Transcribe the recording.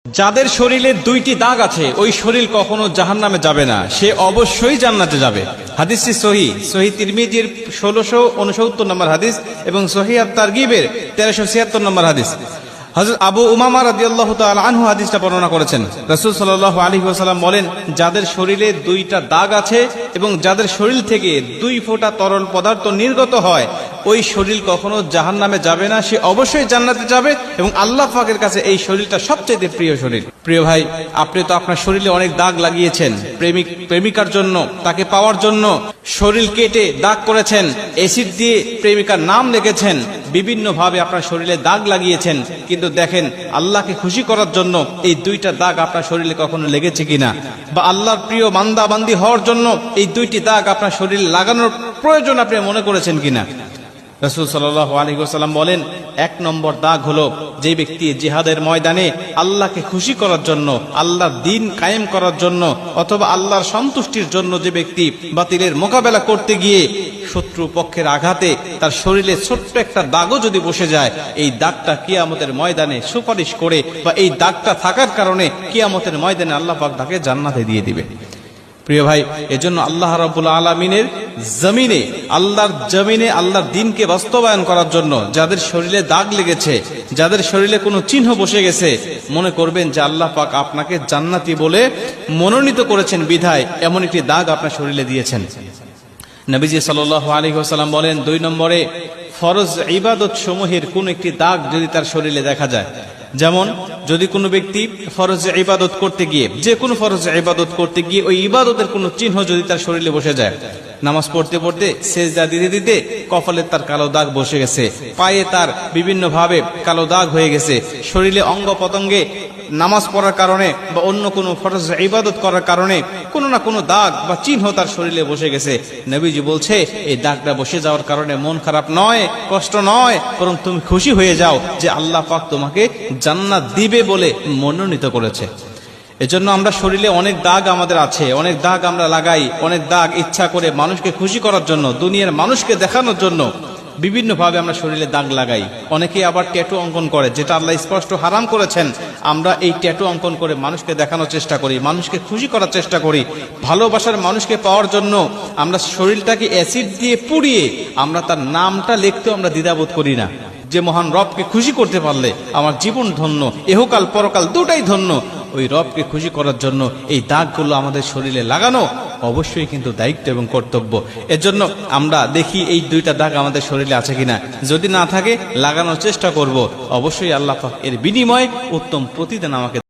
যাদের শরীরে দুইটি দাগ আছে ওই শরীর কখনো জাহান্নামে যাবে না, সে অবশ্যই জান্নাতে যাবে। হাদিসটি সহিহ তিরমিজির 1669 নম্বর হাদিস এবং সহিহ আত-তারগিবের 1376 নম্বর হাদিস। হযরত আবু উমামা রাদিয়াল্লাহু তাআলা আনহু হাদিসটা বর্ণনা করেছেন। রাসূল সাল্লাল্লাহু আলাইহি ওয়াসাল্লাম বলেন, যাদের শরীরে দুইটা দাগ আছে এবং যাদের শরীর থেকে 2 ফোঁটা তরল পদার্থ নির্গত হয় ওই শরীর কখনো জাহান্নামে যাবে না, সে অবশ্যই জান্নাতে যাবে এবং আল্লাহ পাকের কাছে এই শরীরটা সবচেয়ে প্রিয় শরীর। প্রিয় ভাই, আপনি তো আপনার শরীরে অনেক দাগ লাগিয়েছেন, প্রেমিকার জন্য, তাকে পাওয়ার জন্য শরীর কেটে দাগ করেছেন, অ্যাসিড দিয়ে প্রেমিকার নাম লিখেছেন, বিভিন্ন ভাবে আপনার শরীরে দাগ লাগিয়েছেন, কিন্তু দেখেন আল্লাহকে খুশি করার জন্য এই দুইটা দাগ আপনার শরীরে কখনো লেগেছে কিনা, বা আল্লাহর প্রিয় বান্দা বান্দি হওয়ার জন্য এই দুইটি দাগ আপনার শরীরে লাগানোর প্রয়োজন আপনি মনে করেছেন কিনা। রাসূল সাল্লাল্লাহু আলাইহি ওয়াসাল্লাম বলেন, 1 নম্বর দাগ হলো যে ব্যক্তি জিহাদের ময়দানে আল্লাহকে খুশি করার জন্য, আল্লাহর দ্বীন কায়েম করার জন্য অথবা আল্লাহর সন্তুষ্টির জন্য যে ব্যক্তি বাতিলের মোকাবেলা করতে গিয়ে শত্রু পক্ষের আঘাতে তার শরীরে ছোট্ট একটা দাগও যদি বসে যায়, এই দাগটা কিয়ামতের ময়দানে সুপারিশ করে বা এই দাগটা থাকার কারণে কিয়ামতের ময়দানে আল্লাহ পাক তাকে জান্নাতে দিয়ে দিবে। প্রিয় ভাই, এজন্য আল্লাহ রাব্বুল আলামিনের জমিনে, আল্লাহর জমিনে আল্লাহর দ্বীনকে বাস্তবায়ন করার জন্য যাদের শরীরে দাগ লেগেছে, যাদের শরীরে কোনো চিহ্ন বসে গেছে, মনে করবেন যে আল্লাহ পাক আপনাকে জান্নাতি বলে মনোনীত করেছেন বিধায় এমন একটি দাগ আপনার শরীরে দিয়েছেন। নবীজি সাল্লাল্লাহু আলাইহি ওয়াসাল্লাম বলেন, 2 নম্বরে ফরজ ইবাদত সমূহের কোন একটি দাগ যদি তার শরীরে দেখা যায়, যেমন যদি কোনো ব্যক্তি ফরজ ইবাদত করতে গিয়ে, যে কোনো ফরজ ইবাদত করতে গিয়ে ওই ইবাদতের কোনো চিহ্ন যদি তার শরীরে বসে যায়, নামাজ পড়তে পড়তে সেজদা দিতে দিতে কপালে তার কালো দাগ বসে গেছে, পায়ে তার বিভিন্ন ভাবে কালো দাগ হয়ে গেছে, শরীরে অঙ্গ প্রত্যঙ্গে নামাজ পড়ার কারণে বা অন্য কোনো ফরজ ইবাদত করার কারণে কোনো না কোনো দাগ বা চিহ্ন তার শরীরে বসে গেছে, নবীজি বলছে এই দাগটা বসে যাওয়ার কারণে মন খারাপ নয়, কষ্ট নয়, বরং তুমি খুশি হয়ে যাও যে আল্লাহ পাক তোমাকে জান্নাত দিবে বলে মনোনীত করেছে। এজন্য আমরা শরীরে অনেক দাগ আমাদের আছে, অনেক দাগ আমরা লাগাই, অনেক দাগ ইচ্ছা করে মানুষকে খুশি করার জন্য, দুনিয়ার মানুষকে দেখানোর জন্য বিভিন্ন ভাবে আমরা শরীরে দাগ লাগাই। অনেকে আবার ট্যাটু অঙ্কন করে, যেটা আল্লাহ স্পষ্ট হারাম করেছেন। আমরা এই ট্যাটু অঙ্কন করে মানুষকে দেখানোর চেষ্টা করি, মানুষকে খুশি করার চেষ্টা করি, ভালোবাসার মানুষকে পাওয়ার জন্য আমরা শরীরটাকে অ্যাসিড দিয়ে পুড়িয়ে আমরা তার নামটা লিখতেও আমরা দ্বিধাবোধ করি না, যে মহান রবকে খুশি করতে পারলে আমার জীবন ধন্য, ইহকাল পরকাল দুটাই ধন্য। ওই রবকে খুশি করার জন্য এই দাগগুলো আমাদের শরীরে লাগানো অবশ্যই কিন্তু দায়িত্ব এবং কর্তব্য। এজন্য আমরা দেখি এই 2টা দাগ আমাদের শরীরে আছে কিনা, যদি না থাকে লাগানোর চেষ্টা করব, অবশ্যই আল্লাহ পাক এর বিনিময়ে উত্তম প্রতিদান আমাকে